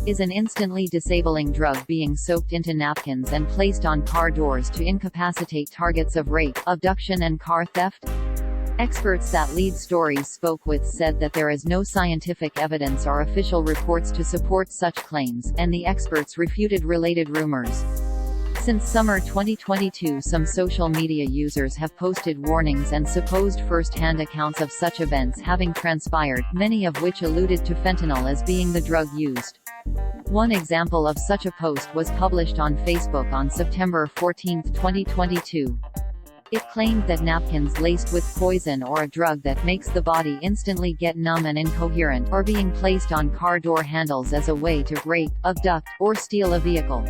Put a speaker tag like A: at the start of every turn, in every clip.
A: is an instantly disabling drug being soaked into napkins and placed on car doors to incapacitate targets of rape, abduction and car theft. Experts that Lead Stories spoke with said that there is no scientific evidence or official reports to support such claims, and the experts refuted related rumors. Since summer 2022, some social media users have posted warnings and supposed first-hand accounts of such events having transpired, many of which alluded to fentanyl as being the drug used. One example of such a post was published on Facebook on September 14, 2022. It claimed that napkins laced with poison or a drug that makes the body instantly get numb and incoherent are being placed on car door handles as a way to rape, abduct, or steal a vehicle.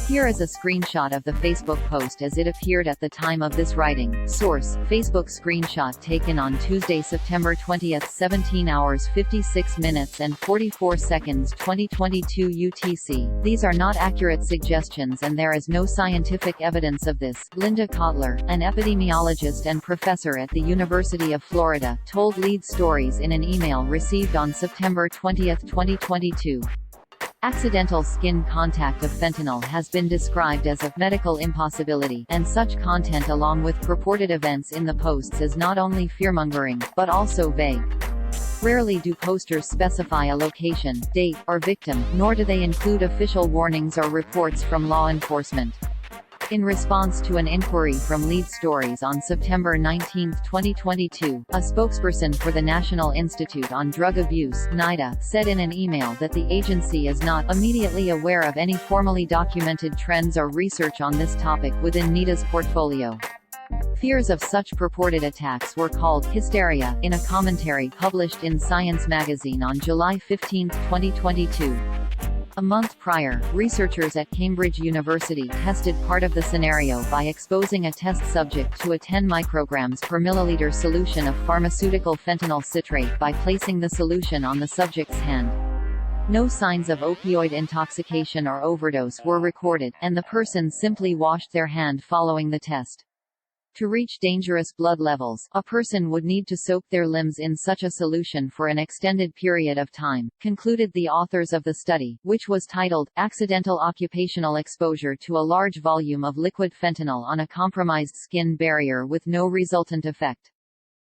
A: Here is a screenshot of the Facebook post as it appeared at the time of this writing. Source: Facebook screenshot taken on Tuesday, September 20, 17 hours 56 minutes and 44 seconds 2022 UTC. These are not accurate suggestions and there is no scientific evidence of this, Linda Kotler, an epidemiologist and professor at the University of Florida, told Lead Stories in an email received on September 20, 2022. Accidental skin contact of fentanyl has been described as a medical impossibility, and such content along with purported events in the posts is not only fearmongering, but also vague. Rarely do posters specify a location, date, or victim, nor do they include official warnings or reports from law enforcement. In response to an inquiry from Lead Stories on September 19, 2022, a spokesperson for the National Institute on Drug Abuse (NIDA) said in an email that the agency is not immediately aware of any formally documented trends or research on this topic within NIDA's portfolio. Fears of such purported attacks were called hysteria in a commentary published in Science magazine on July 15, 2022. A month prior, researchers at Cambridge University tested part of the scenario by exposing a test subject to a 10 micrograms per milliliter solution of pharmaceutical fentanyl citrate by placing the solution on the subject's hand. No signs of opioid intoxication or overdose were recorded, and the person simply washed their hand following the test. To reach dangerous blood levels, a person would need to soak their limbs in such a solution for an extended period of time, concluded the authors of the study, which was titled, Accidental Occupational Exposure to a Large Volume of Liquid Fentanyl on a Compromised Skin Barrier with No Resultant Effect.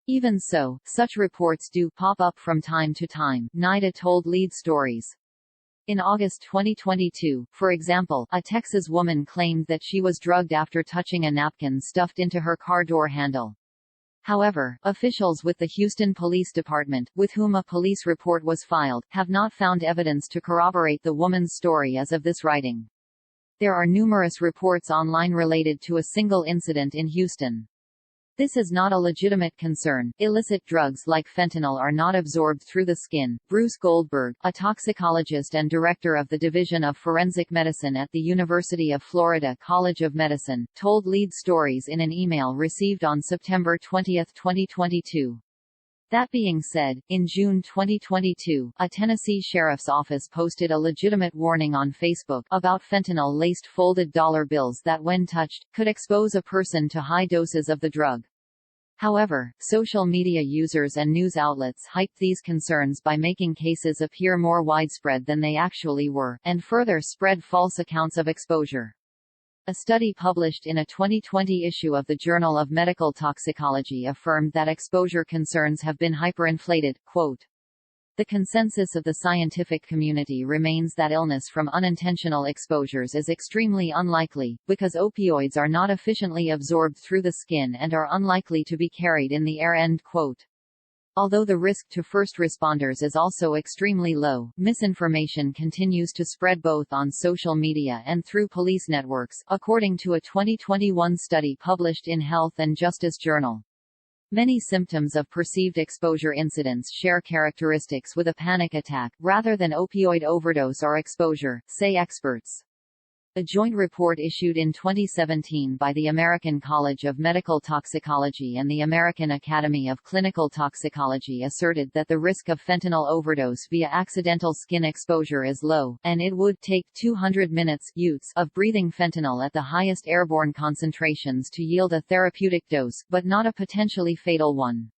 A: Even so, such reports do pop up from time to time, NIDA told Lead Stories. In August 2022, for example, a Texas woman claimed that she was drugged after touching a napkin stuffed into her car door handle. However, officials with the Houston Police Department, with whom a police report was filed, have not found evidence to corroborate the woman's story as of this writing. There are numerous reports online related to a single incident in Houston. This is not a legitimate concern. Illicit drugs like fentanyl are not absorbed through the skin. Bruce Goldberg, a toxicologist and director of the Division of Forensic Medicine at the University of Florida College of Medicine, told Lead Stories in an email received on September 20, 2022. That being said, in June 2022, a Tennessee sheriff's office posted a legitimate warning on Facebook about fentanyl-laced folded dollar bills that, when touched, could expose a person to high doses of the drug. However, social media users and news outlets hyped these concerns by making cases appear more widespread than they actually were, and further spread false accounts of exposure. A study published in a 2020 issue of the Journal of Medical Toxicology affirmed that exposure concerns have been hyperinflated. Quote, "The consensus of the scientific community remains that illness from unintentional exposures is extremely unlikely, because opioids are not efficiently absorbed through the skin and are unlikely to be carried in the air." End quote. Although the risk to first responders is also extremely low, misinformation continues to spread both on social media and through police networks, according to a 2021 study published in Health and Justice Journal. Many symptoms of perceived exposure incidents share characteristics with a panic attack, rather than opioid overdose or exposure, say experts. A joint report issued in 2017 by the American College of Medical Toxicology and the American Academy of Clinical Toxicology asserted that the risk of fentanyl overdose via accidental skin exposure is low, and it would take 200 minutes of breathing fentanyl at the highest airborne concentrations to yield a therapeutic dose, but not a potentially fatal one.